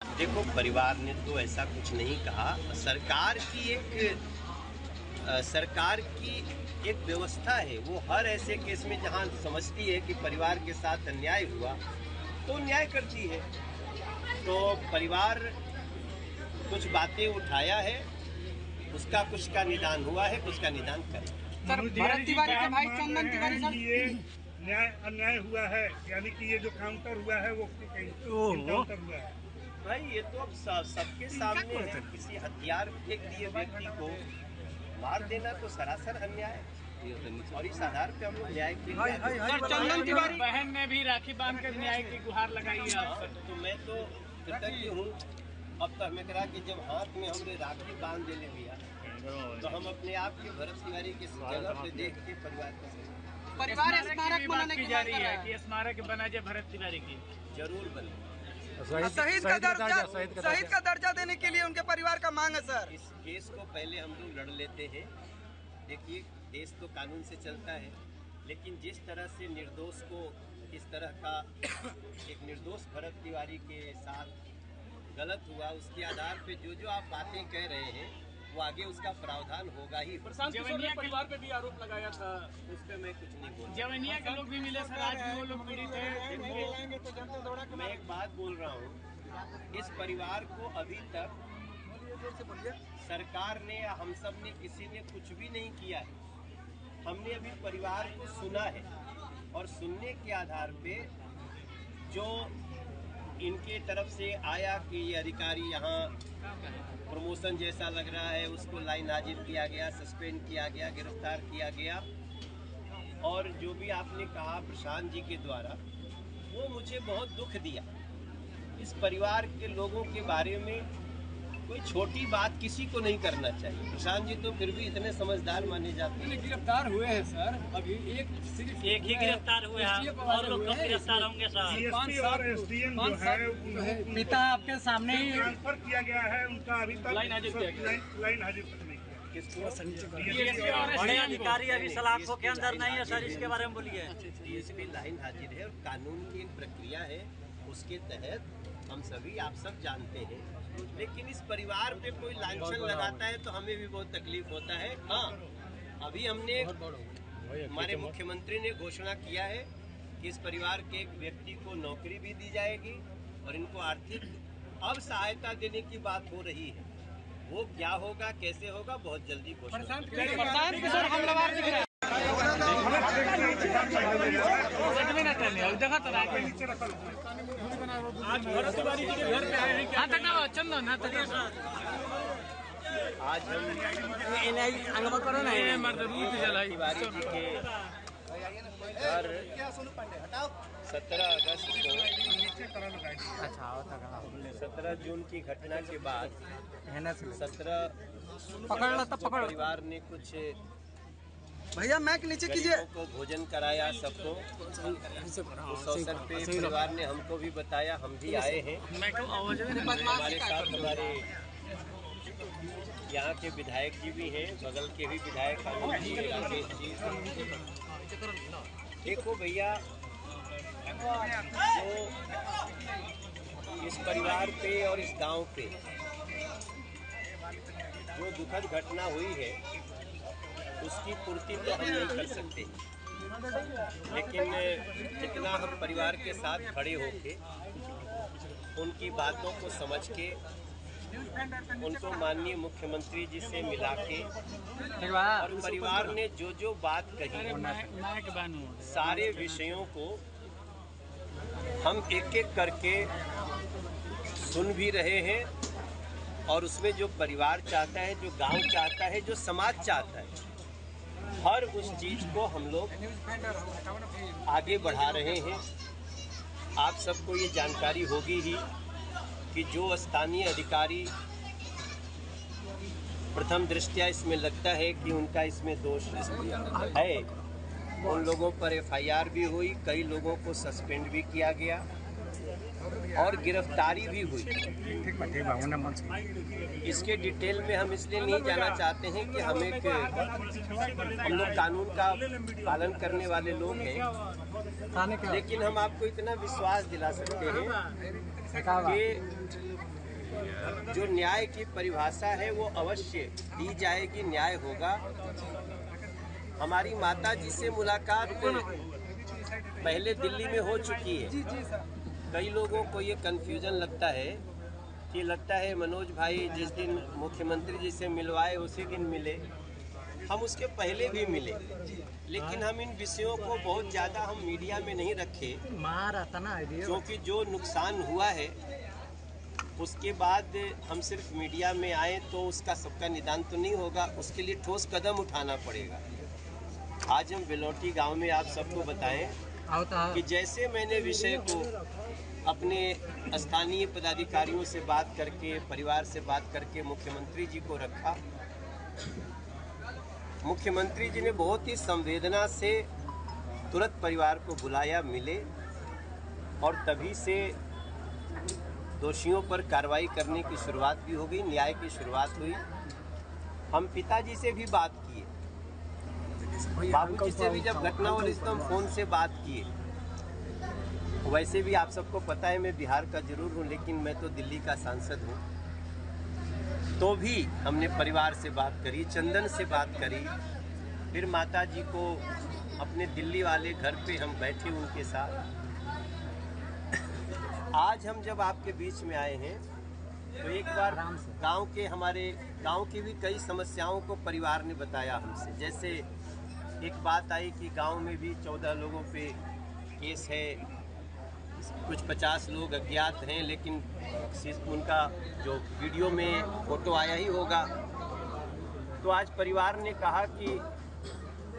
देखो, परिवार ने तो ऐसा कुछ नहीं कहा। सरकार की एक व्यवस्था है, वो हर ऐसे केस में जहां समझती है कि परिवार के साथ अन्याय हुआ तो न्याय करती है। तो परिवार कुछ बातें उठाया है, उसका कुछ का निदान हुआ है, कुछ का निदान करे। सर, भरत तिवारी के भाई चंदन तिवारी सर, ये न्याय अन्याय हुआ है, यानी कि ये जो काउंटर हुआ है वो काउंटर हुआ है। भाई ये तो अब सबके सामने है। किसी हथियार के लिए व्यक्ति को मार देना तो सरासर अन्याय है और इस आधार पे हम लोग न्याय के लिए। चंदन तिवारी बहन ने भी राखी बांध कर न्याय की गुहार लगाई है। तो मैं तो कृतज्ञ हूँ। अब तो हमें करा कि जब हाथ में हमने राखी बांध देने दिया तो हम अपने आप के भरत तिवारी के जगह पे देख के परिवार स्मारक बनाने की जा रही है कि स्मारक बना जाए भरत तिवारी की। जरूर बने। शहीद का दर्जा देने के लिए उनके परिवार का मांग है सर। इस केस को पहले हम लोग लड़ लेते हैं। देखिए, देश तो कानून से चलता है, लेकिन जिस तरह से निर्दोष को इस तरह का एक निर्दोष भरत तिवारी के साथ गलत हुआ, उसके आधार पे जो जो आप बातें कह रहे हैं वो आगे उसका प्रावधान होगा ही। प्रशांत किशोर ने परिवार पे भी आरोप लगाया था, उस पर मैं कुछ नहीं बोल। जवनिया के लोग भी मिले सर, आज भी वो लोग पीड़ित है। मैं एक बात बोल रहा हूँ, इस परिवार को अभी तक सरकार ने या हम सब ने किसी ने कुछ भी नहीं किया है। हमने अभी परिवार को सुना है और सुनने के आधार पे जो इनके तरफ से आया कि ये अधिकारी यहाँ प्रमोशन जैसा लग रहा है, उसको लाइन हाजिर किया गया, सस्पेंड किया गया, गिरफ्तार किया गया। और जो भी आपने कहा प्रशांत जी के द्वारा, वो मुझे बहुत दुख दिया। इस परिवार के लोगों के बारे में कोई छोटी बात किसी को नहीं करना चाहिए। प्रशांत जी तो फिर भी इतने समझदार माने जाते हैं। गिरफ्तार हुए हैं सर, अभी सिर्फ एक ही गिरफ्तार हुए हैं और लोग कब गिरफ्तार होंगे सर? डीएसपी और एसडीएम जो है पिता आपके सामने ही ट्रांसफर किया गया है, उनका अभी तक लाइन हाजिर किया गया। लाइन हाजिर तक नहीं किया। किसको? बड़े अधिकारी अभी सलाखों के अंदर नहीं है सर, इसके बारे में बोलिए। डीएसपी लाइन हाजिर है और कानून की एक प्रक्रिया है, उसके तहत हम सभी आप सब जानते हैं। लेकिन इस परिवार पे कोई लांछन लगाता है तो हमें भी बहुत तकलीफ होता है। हाँ, अभी हमने हमारे मुख्यमंत्री ने घोषणा किया है कि इस परिवार के एक व्यक्ति को नौकरी भी दी जाएगी और इनको आर्थिक अब सहायता देने की बात हो रही है। वो क्या होगा, कैसे होगा, बहुत जल्दी घोषणा। आज भरत तिवारी जी के घर पे आए हैं। चंदन आज हम तिवारी जी के घर 17 अगस्त को 17 जून की घटना के बाद 17 परिवार ने कुछ भैया मैक नीचे कीजिए को भोजन कराया सबको। उस अवसर पे परिवार ने हमको भी बताया, हम भी आए हैं। हमारे साथ हमारे यहाँ के विधायक जी भी हैं, बगल के भी विधायक आनंद जी, राकेश जी। देखो भैया, जो इस परिवार पे और इस गांव पे जो दुखद घटना हुई है उसकी पूर्ति तो हम नहीं कर सकते, लेकिन जितना हम परिवार के साथ खड़े होके उनकी बातों को समझ के उनको माननीय मुख्यमंत्री जी से मिला के और परिवार ने जो जो बात कही, सारे विषयों को हम एक एक करके सुन भी रहे हैं और उसमें जो परिवार चाहता है, जो गांव चाहता है, जो समाज चाहता है, हर उस चीज को हम लोग आगे बढ़ा रहे हैं। आप सबको ये जानकारी होगी ही कि जो स्थानीय अधिकारी प्रथम दृष्टया इसमें लगता है कि उनका इसमें दोष है, उन लोगों पर एफआईआर भी हुई, कई लोगों को सस्पेंड भी किया गया और गिरफ्तारी भी हुई। इसके डिटेल में हम इसलिए नहीं जाना चाहते हैं कि हम लोग कानून का पालन करने वाले लोग हैं, लेकिन हम आपको इतना विश्वास दिला सकते हैं कि जो न्याय की परिभाषा है वो अवश्य दी जाएगी, न्याय होगा। हमारी माता जी से मुलाकात पहले दिल्ली में हो चुकी है। कई लोगों को ये कन्फ्यूजन लगता है मनोज भाई जिस दिन मुख्यमंत्री जी से मिलवाए उसी दिन मिले। हम उसके पहले भी मिले, लेकिन हम इन विषयों को बहुत ज़्यादा हम मीडिया में नहीं रखे, क्योंकि जो नुकसान हुआ है उसके बाद हम सिर्फ मीडिया में आए तो उसका सबका निदान तो नहीं होगा, उसके लिए ठोस कदम उठाना पड़ेगा। आज हम बेलोटी गांव में आप सबको बताएं कि जैसे मैंने विषय को अपने स्थानीय पदाधिकारियों से बात करके, परिवार से बात करके मुख्यमंत्री जी को रखा, मुख्यमंत्री जी ने बहुत ही संवेदना से तुरंत परिवार को बुलाया, मिले और तभी से दोषियों पर कार्रवाई करने की शुरुआत भी हो गई, न्याय की शुरुआत हुई। हम पिताजी से भी बात किए, बाबूजी से भी जब घटना हो रही तो हम फोन से बात किए। वैसे भी आप सबको पता है मैं बिहार का जरूर हूँ, लेकिन मैं तो दिल्ली का सांसद हूँ। तो भी हमने परिवार से बात करी, चंदन से बात करी, फिर माता जी को अपने दिल्ली वाले घर पे हम बैठे उनके साथ। आज हम जब आपके बीच में आए हैं तो एक बार हमारे गांव की भी कई समस्याओं को परिवार ने बताया हमसे। जैसे एक बात आई कि गांव में भी 14 लोगों पे केस है, कुछ 50 लोग अज्ञात हैं, लेकिन उनका जो वीडियो में फोटो आया ही होगा। तो आज परिवार ने कहा कि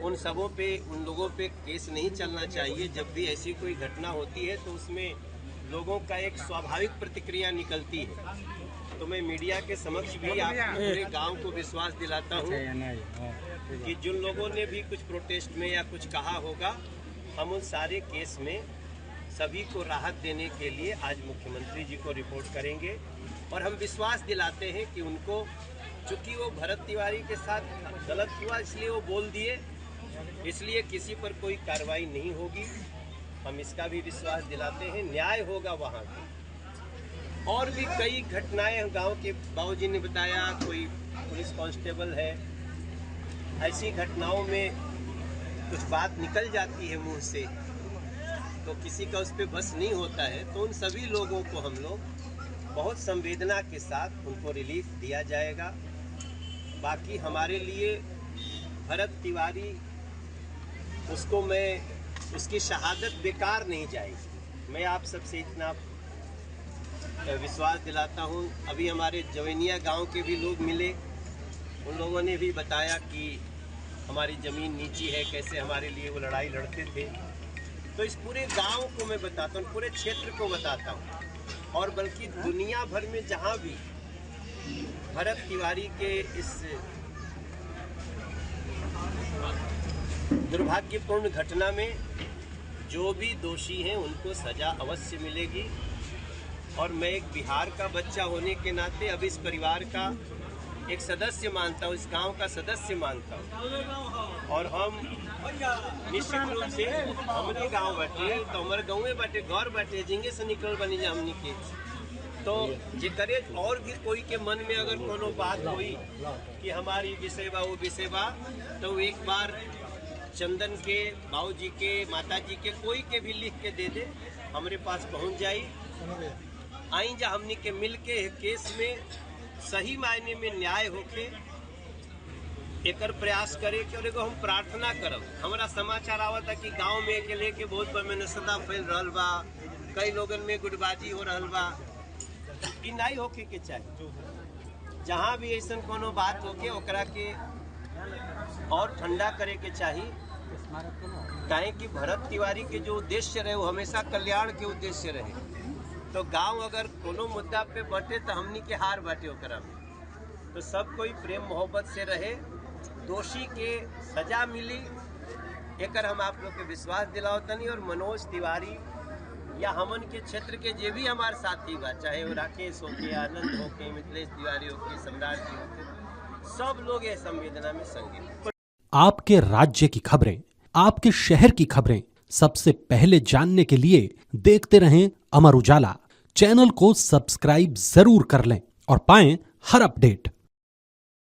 उन लोगों पे केस नहीं चलना चाहिए। जब भी ऐसी कोई घटना होती है तो उसमें लोगों का एक स्वाभाविक प्रतिक्रिया निकलती है। तो मैं मीडिया के समक्ष भी आप पूरे गांव को विश्वास दिलाता हूं कि जिन लोगों ने भी कुछ प्रोटेस्ट में या कुछ कहा होगा, हम उन सारे केस में सभी को राहत देने के लिए आज मुख्यमंत्री जी को रिपोर्ट करेंगे। और हम विश्वास दिलाते हैं कि उनको, चूँकि वो भरत तिवारी के साथ गलत हुआ इसलिए वो बोल दिए, इसलिए किसी पर कोई कार्रवाई नहीं होगी। हम इसका भी विश्वास दिलाते हैं, न्याय होगा वहाँ पे। और भी कई घटनाएं गांव के बाबूजी ने बताया, कोई पुलिस कांस्टेबल है, ऐसी घटनाओं में कुछ बात निकल जाती है मुंह से तो किसी का उस पर बस नहीं होता है। तो उन सभी लोगों को हम लोग बहुत संवेदना के साथ उनको रिलीफ दिया जाएगा। बाकी हमारे लिए भरत तिवारी, उसकी शहादत बेकार नहीं जाएगी। मैं आप सबसे इतना विश्वास दिलाता हूँ। अभी हमारे जवैनिया गांव के भी लोग मिले, उन लोगों ने भी बताया कि हमारी ज़मीन नीची है, कैसे हमारे लिए वो लड़ाई लड़ते थे। तो इस पूरे गांव को मैं बताता हूँ, पूरे क्षेत्र को बताता हूँ, और बल्कि दुनिया भर में जहाँ भी भरत तिवारी के इस दुर्भाग्यपूर्ण घटना में जो भी दोषी हैं उनको सजा अवश्य मिलेगी। और मैं एक बिहार का बच्चा होने के नाते अब इस परिवार का एक सदस्य मानता हूँ, इस गांव का सदस्य मानता हूँ। और हम निश्चित रूप से हमने गांव बैठे तो हमारे गाँव में बैठे, घर बैठे, जिंगे से निकल बनी जा हमने के। तो जेकरे और भी कोई के मन में अगर कोनो बात हुई कि हमारी विषय बा वो विषय बा, तो एक बार चंदन के, बाबूजी के, माताजी के, कोई के भी लिख के दे दे, हमारे पास पहुंच जाई। आई जा हमने के मिल के केस में सही मायने में न्याय होके एकर प्रयास करे के। और एगो हम प्रार्थना करब, हमारा समाचार आवा था कि गांव में के लेके बहुत बेमनसदा फैल रहल बा, कई लोगन में गुटबाजी हो रहल बा। ई नहीं होके के चाहिए। जहाँ भी ऐसा कोनो बात होके ओकरा के और ठंडा करे के चाहिए। काहे कि भरत तिवारी के जो उद्देश्य रहे वो हमेशा कल्याण के उद्देश्य रहे। तो गांव अगर कोनो मुद्दा पे बटे तो हमनी के हार बाटे ओकरा में। तो सब कोई प्रेम मोहब्बत से रहे, दोषी के सजा मिली, एकर हम आप लोग के विश्वास दिलाओ तनी। और मनोज तिवारी या हमन के क्षेत्र के जे भी हमारे साथी बा, चाहे वो राकेश हो के, आनंद हो के, मिथिलेश तिवारी हो के, सम्राट जी हो के, सब लोग ये संवेदना में संगे। आपके राज्य की खबरें, आपके शहर की खबरें सबसे पहले जानने के लिए देखते रहें अमर उजाला। चैनल को सब्सक्राइब जरूर कर लें और पाएं हर अपडेट।